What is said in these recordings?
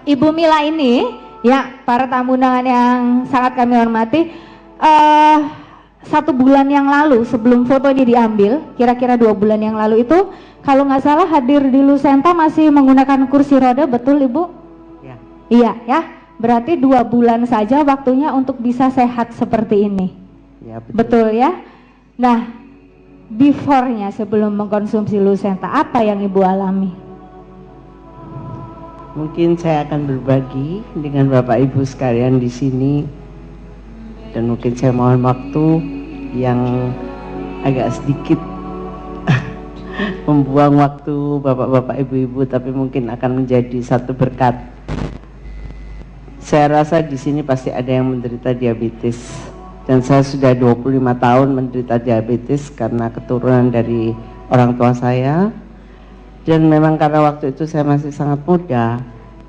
Ibu Mila ini, ya para tamu undangan yang sangat kami hormati, 1 bulan yang lalu sebelum foto ini diambil, kira-kira 2 bulan yang lalu itu, kalau nggak salah hadir di Lucenta masih menggunakan kursi roda, betul Ibu? Ya. Iya ya, berarti 2 bulan saja waktunya untuk bisa sehat seperti ini. Ya, betul. Betul ya? Nah, before-nya sebelum mengkonsumsi Lucenta, apa yang Ibu alami? Mungkin saya akan berbagi dengan Bapak Ibu sekalian di sini, dan mungkin saya mohon waktu yang agak sedikit membuang waktu Bapak-bapak Ibu-ibu, tapi mungkin akan menjadi satu berkat. Saya rasa di sini pasti ada yang menderita diabetes, dan saya sudah 25 tahun menderita diabetes karena keturunan dari orang tua saya. Dan memang karena waktu itu saya masih sangat muda,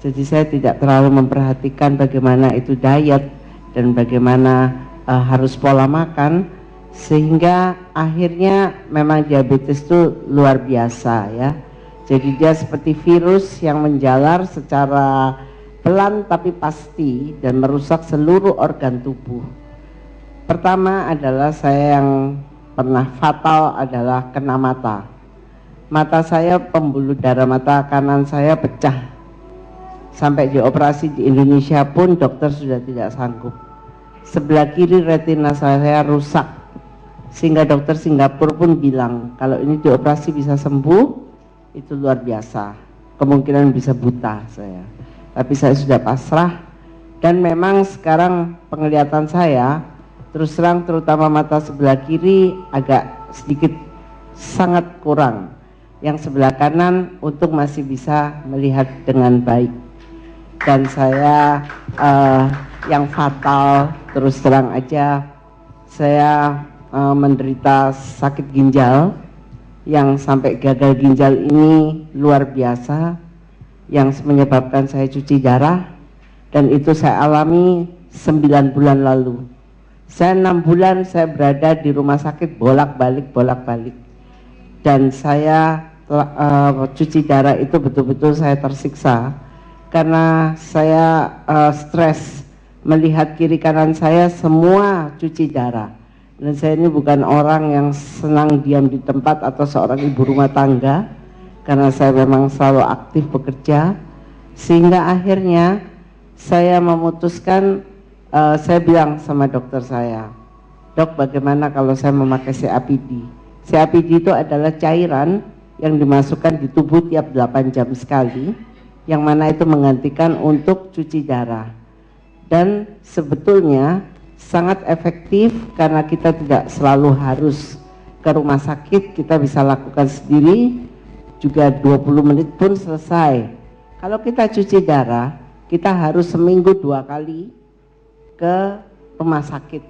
jadi saya tidak terlalu memperhatikan bagaimana itu diet dan bagaimana harus pola makan, sehingga akhirnya memang diabetes itu luar biasa ya. Jadi dia seperti virus yang menjalar secara pelan tapi pasti dan merusak seluruh organ tubuh. Pertama adalah saya yang pernah fatal adalah kena mata. Mata saya, pembuluh darah mata kanan saya pecah. Sampai dioperasi di Indonesia pun dokter sudah tidak sanggup. Sebelah kiri retina saya rusak, sehingga dokter Singapura pun bilang kalau ini dioperasi bisa sembuh, itu luar biasa. Kemungkinan bisa buta saya. Tapi saya sudah pasrah, dan memang sekarang penglihatan saya terus terang, terutama mata sebelah kiri agak sedikit sangat kurang. Yang sebelah kanan untuk masih bisa melihat dengan baik. Dan saya yang fatal, terus terang aja, saya menderita sakit ginjal yang sampai gagal ginjal ini luar biasa, yang menyebabkan saya cuci darah, dan itu saya alami 9 bulan lalu. Saya 6 bulan saya berada di rumah sakit bolak-balik, dan saya cuci darah itu betul-betul saya tersiksa karena saya stres melihat kiri kanan saya semua cuci darah. Dan saya ini bukan orang yang senang diam di tempat atau seorang ibu rumah tangga, karena saya memang selalu aktif bekerja, sehingga akhirnya saya memutuskan, saya bilang sama dokter saya, "Dok, bagaimana kalau saya memakai CAPD?" CAPD itu adalah cairan yang dimasukkan di tubuh tiap 8 jam sekali, yang mana itu menggantikan untuk cuci darah. Dan sebetulnya sangat efektif karena kita tidak selalu harus ke rumah sakit, kita bisa lakukan sendiri, juga 20 menit pun selesai. Kalau kita cuci darah, kita harus seminggu 2 kali ke rumah sakit,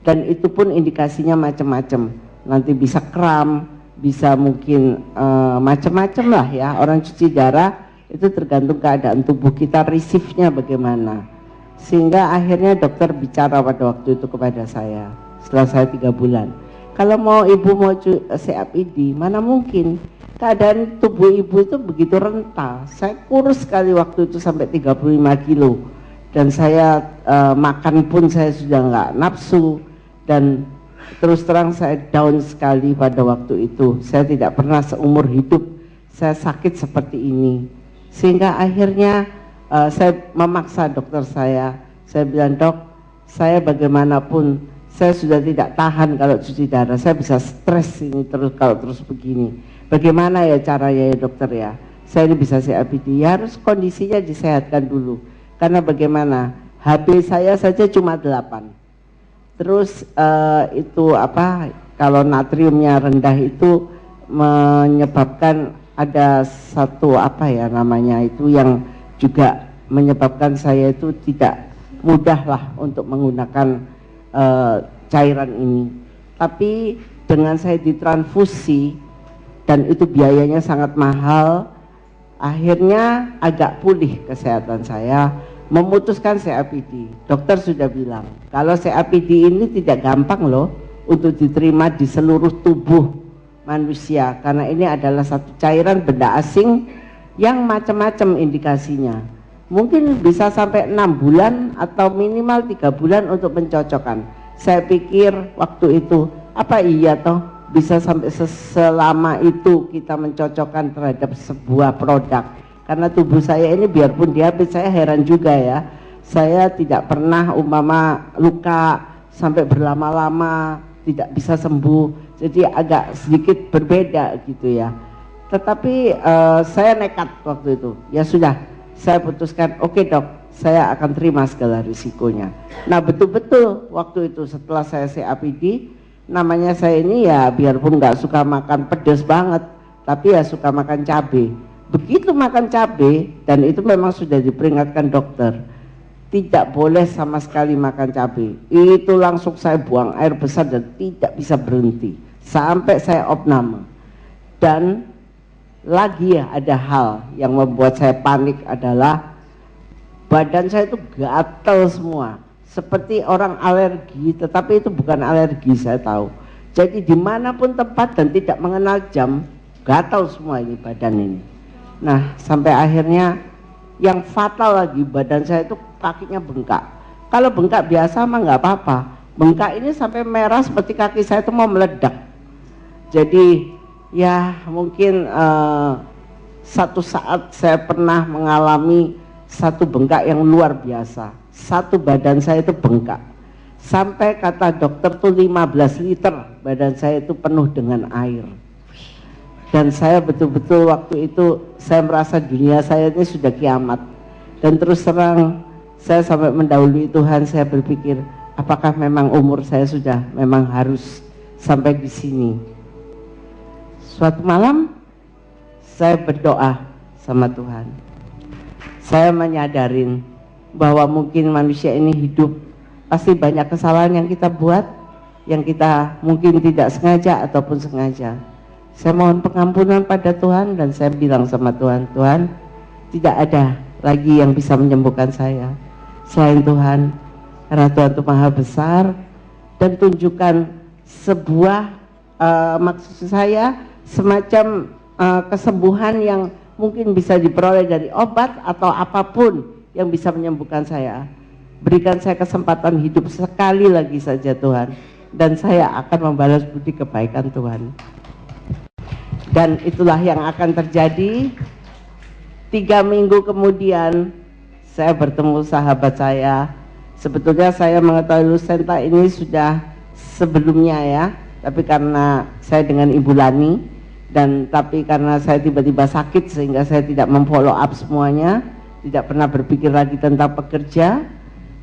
dan itu pun indikasinya macam-macam, nanti bisa kram, bisa mungkin macam-macam lah ya. Orang cuci darah itu tergantung keadaan tubuh kita, risifnya bagaimana. Sehingga akhirnya dokter bicara pada waktu itu kepada saya setelah saya 3 bulan, kalau mau ibu mau CAPD, mana mungkin, keadaan tubuh ibu itu begitu rentan. Saya kurus sekali waktu itu sampai 35 kilo, dan saya makan pun saya sudah nggak nafsu, dan terus terang saya down sekali pada waktu itu. Saya tidak pernah seumur hidup saya sakit seperti ini, sehingga akhirnya saya memaksa dokter saya bilang, "Dok, saya bagaimanapun saya sudah tidak tahan kalau cuci darah, saya bisa stres ini terus kalau terus begini. Bagaimana ya caranya ya dokter ya? Saya ini bisa CAPD, ya harus kondisinya disehatkan dulu, karena bagaimana, HB saya saja cuma 8. Terus itu apa, kalau natriumnya rendah itu menyebabkan ada satu apa ya namanya itu, yang juga menyebabkan saya itu tidak mudah lah untuk menggunakan cairan ini. Tapi dengan saya ditransfusi, dan itu biayanya sangat mahal, akhirnya agak pulih kesehatan saya. Memutuskan CAPD, dokter sudah bilang kalau CAPD ini tidak gampang loh untuk diterima di seluruh tubuh manusia, karena ini adalah satu cairan benda asing yang macam-macam indikasinya. mungkin bisa sampai 6 bulan atau minimal 3 bulan untuk mencocokkan. Saya pikir waktu itu, apa iya toh bisa sampai selama itu kita mencocokkan terhadap sebuah produk. Karena tubuh saya ini biarpun diabetes, saya heran juga ya, saya tidak pernah umpama luka sampai berlama-lama tidak bisa sembuh, jadi agak sedikit berbeda gitu ya. Tetapi saya nekat waktu itu, ya sudah, saya putuskan, oke dok, saya akan terima segala risikonya. Nah betul-betul waktu itu setelah saya CAPD, namanya saya ini ya biarpun nggak suka makan pedas banget, tapi ya suka makan cabai. Begitu makan cabai, dan itu memang sudah diperingatkan dokter, tidak boleh sama sekali makan cabai. Itu langsung saya buang air besar dan tidak bisa berhenti sampai saya opname. Dan lagi ya ada hal yang membuat saya panik adalah badan saya itu gatal semua seperti orang alergi, tetapi itu bukan alergi, saya tahu. Jadi dimanapun tempat dan tidak mengenal jam, gatal semua ini badan ini. Nah sampai akhirnya yang fatal lagi, badan saya itu kakinya bengkak. Kalau bengkak biasa mah nggak apa-apa, bengkak ini sampai merah seperti kaki saya itu mau meledak. Jadi ya mungkin satu saat saya pernah mengalami satu bengkak yang luar biasa. Satu badan saya itu bengkak, sampai kata dokter tuh 15 liter badan saya itu penuh dengan air. Dan saya betul-betul waktu itu saya merasa dunia saya ini sudah kiamat. Dan terus terang saya sampai mendahului Tuhan, saya berpikir apakah memang umur saya sudah memang harus sampai di sini. Suatu malam saya berdoa sama Tuhan. Saya menyadarin bahwa mungkin manusia ini hidup pasti banyak kesalahan yang kita buat, yang kita mungkin tidak sengaja ataupun sengaja. Saya mohon pengampunan pada Tuhan dan saya bilang sama Tuhan, Tuhan, tidak ada lagi yang bisa menyembuhkan saya selain Tuhan, karena Tuhan itu maha besar. Dan tunjukkan sebuah maksud saya semacam kesembuhan yang mungkin bisa diperoleh dari obat atau apapun yang bisa menyembuhkan saya. Berikan saya kesempatan hidup sekali lagi saja Tuhan, dan saya akan membalas budi kebaikan Tuhan. Dan itulah yang akan terjadi. 3 minggu kemudian saya bertemu sahabat saya. Sebetulnya saya mengetahui Lucenta ini sudah sebelumnya ya, tapi karena saya dengan Ibu Lani, dan tapi karena saya tiba-tiba sakit sehingga saya tidak memfollow up semuanya, tidak pernah berpikir lagi tentang pekerja.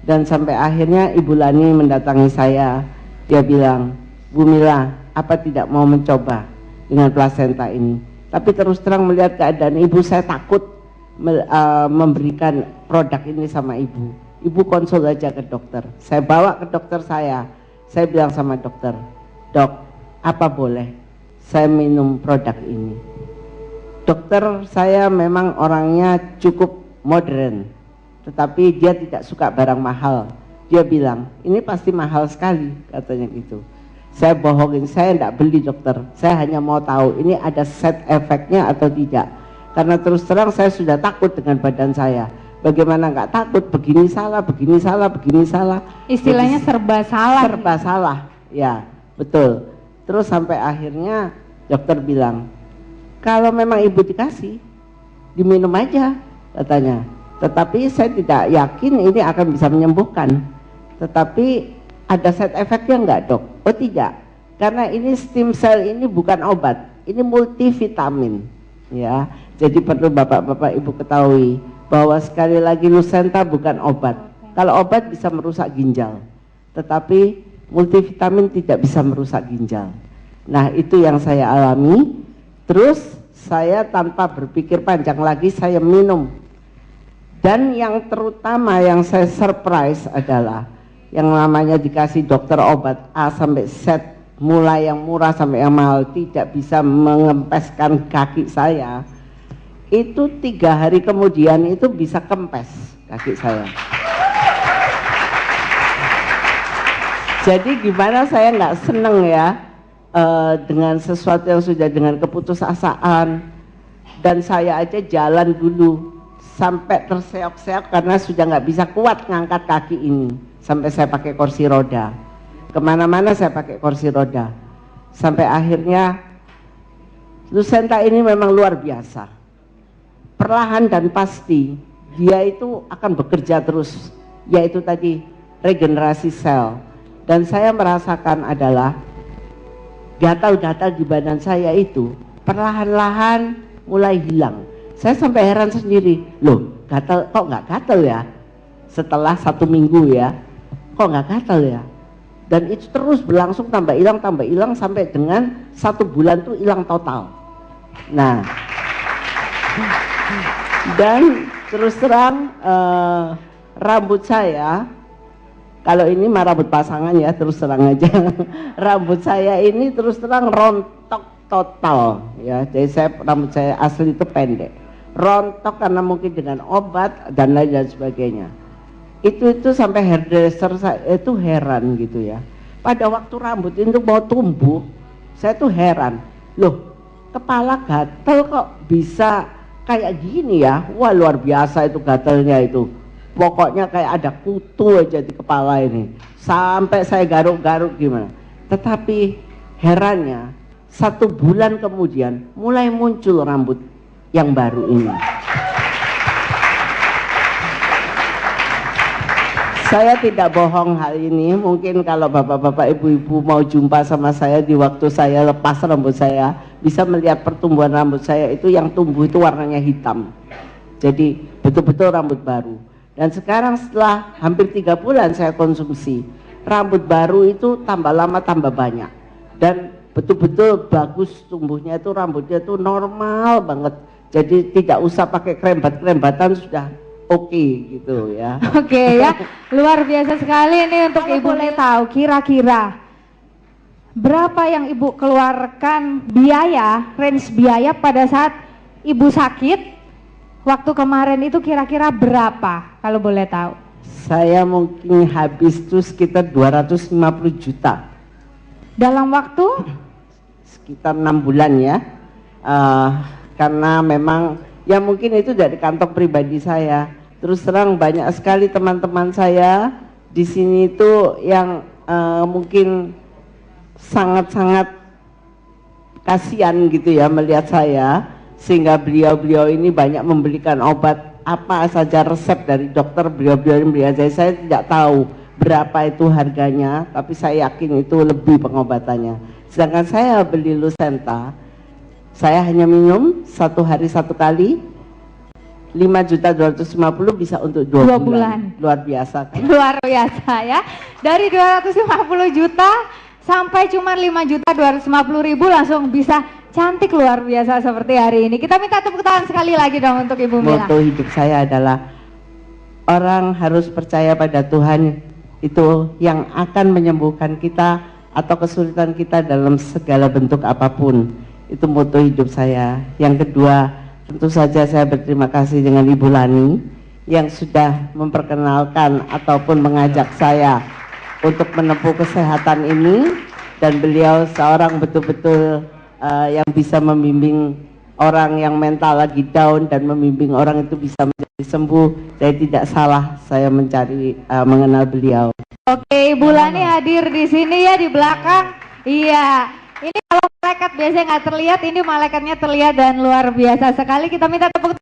Dan sampai akhirnya Ibu Lani mendatangi saya. Dia bilang, Bu Mila, apa tidak mau mencoba dengan plasenta ini? Tapi terus terang melihat keadaan ibu, saya takut memberikan produk ini sama ibu. Ibu konsul aja ke dokter. Saya bawa ke dokter saya bilang sama dokter, dok, apa boleh saya minum produk ini? Dokter saya memang orangnya cukup modern, tetapi dia tidak suka barang mahal. Dia bilang, ini pasti mahal sekali, katanya gitu. Saya bohongin, saya tidak beli dokter, saya hanya mau tahu ini ada side efeknya atau tidak. Karena terus terang saya sudah takut dengan badan saya. Bagaimana nggak takut, begini salah, begini salah, begini salah. Istilahnya serba salah. Serba salah, ya betul. Terus sampai akhirnya dokter bilang, kalau memang ibu dikasih, diminum aja katanya. Tetapi saya tidak yakin ini akan bisa menyembuhkan. Tetapi ada side effect-nya enggak dok? Oh tidak, karena ini stem cell ini bukan obat, ini multivitamin ya. Jadi perlu bapak-bapak ibu ketahui bahwa sekali lagi Lucenta bukan obat. Kalau obat bisa merusak ginjal, tetapi multivitamin tidak bisa merusak ginjal. Nah itu yang saya alami. Terus saya tanpa berpikir panjang lagi saya minum. Dan yang terutama yang saya surprise adalah yang namanya dikasih dokter obat A sampai Z, mulai yang murah sampai yang mahal, tidak bisa mengempeskan kaki saya. Itu 3 hari kemudian itu bisa kempes kaki saya. Jadi gimana saya nggak seneng ya dengan sesuatu yang sudah dengan keputusasaan. Dan saya aja jalan dulu sampai terseok-seok karena sudah nggak bisa kuat ngangkat kaki ini, sampai saya pakai kursi roda. Kemana-mana saya pakai kursi roda. Sampai akhirnya Lucenta ini memang luar biasa. Perlahan dan pasti dia itu akan bekerja terus, yaitu tadi regenerasi sel. Dan saya merasakan adalah gatal-gatal di badan saya itu perlahan-lahan mulai hilang. Saya sampai heran sendiri, loh gatal, kok nggak gatal ya? Setelah 1 minggu ya, kok nggak gatal ya? Dan itu terus berlangsung tambah hilang sampai dengan 1 bulan tuh hilang total. Nah, dan terus terang rambut saya, kalau ini mah rambut pasangan ya, terus terang aja rambut saya ini terus terang rontok total ya. Jadi rambut saya asli itu pendek, rontok karena mungkin dengan obat dan lain dan sebagainya. Itu sampai hairdresser saya itu heran gitu ya. Pada waktu rambut itu mau tumbuh, saya tuh heran, loh kepala gatel kok bisa kayak gini ya. Wah luar biasa itu gatelnya itu, pokoknya kayak ada kutu aja di kepala ini, sampai saya garuk-garuk gimana. Tetapi herannya 1 bulan kemudian mulai muncul rambut yang baru ini. Saya tidak bohong hal ini. Mungkin kalau bapak-bapak ibu-ibu mau jumpa sama saya di waktu saya lepas rambut saya, bisa melihat pertumbuhan rambut saya itu, yang tumbuh itu warnanya hitam. Jadi betul-betul rambut baru. Dan sekarang setelah hampir 3 bulan saya konsumsi, rambut baru itu tambah lama tambah banyak. Dan betul-betul bagus tumbuhnya, itu rambutnya itu normal banget. Jadi tidak usah pakai krembat-krembatan, sudah oke gitu ya. Oke ya, luar biasa sekali ini. Untuk Ibu nih tahu kira-kira berapa yang Ibu keluarkan biaya, range biaya pada saat Ibu sakit waktu kemarin itu kira-kira berapa kalau boleh tahu? Saya mungkin habis itu sekitar 250 juta. Dalam waktu? Sekitar 6 bulan ya. Karena memang ya mungkin itu dari kantong pribadi saya. Terus terang banyak sekali teman-teman saya di sini itu yang mungkin sangat-sangat kasihan gitu ya melihat saya, sehingga beliau-beliau ini banyak membelikan obat apa saja resep dari dokter. Beliau-beliau ini beli aja. Saya tidak tahu berapa itu harganya, tapi saya yakin itu lebih pengobatannya. Sedangkan saya beli Lucenta, saya hanya minum 1 hari 1 kali, 5.250.000 bisa untuk 2 bulan. Luar biasa kan? Luar biasa ya. Dari 250 juta sampai cuma 5.250.000 langsung bisa cantik luar biasa seperti hari ini. Kita minta tepuk tangan sekali lagi dong untuk Ibu Mila. Moto hidup saya adalah orang harus percaya pada Tuhan, itu yang akan menyembuhkan kita atau kesulitan kita dalam segala bentuk apapun. Itu moto hidup saya. Yang kedua, tentu saja saya berterima kasih dengan Ibu Lani yang sudah memperkenalkan ataupun mengajak saya untuk menempuh kesehatan ini, dan beliau seorang betul-betul yang bisa membimbing orang yang mental lagi down dan membimbing orang itu bisa menjadi sembuh. Saya tidak salah saya mencari mengenal beliau. Oke, Ibu Lani hadir di sini ya di belakang. Iya. Ini kalau malaikat biasanya nggak terlihat, ini malaikatnya terlihat dan luar biasa sekali. Kita minta tepuk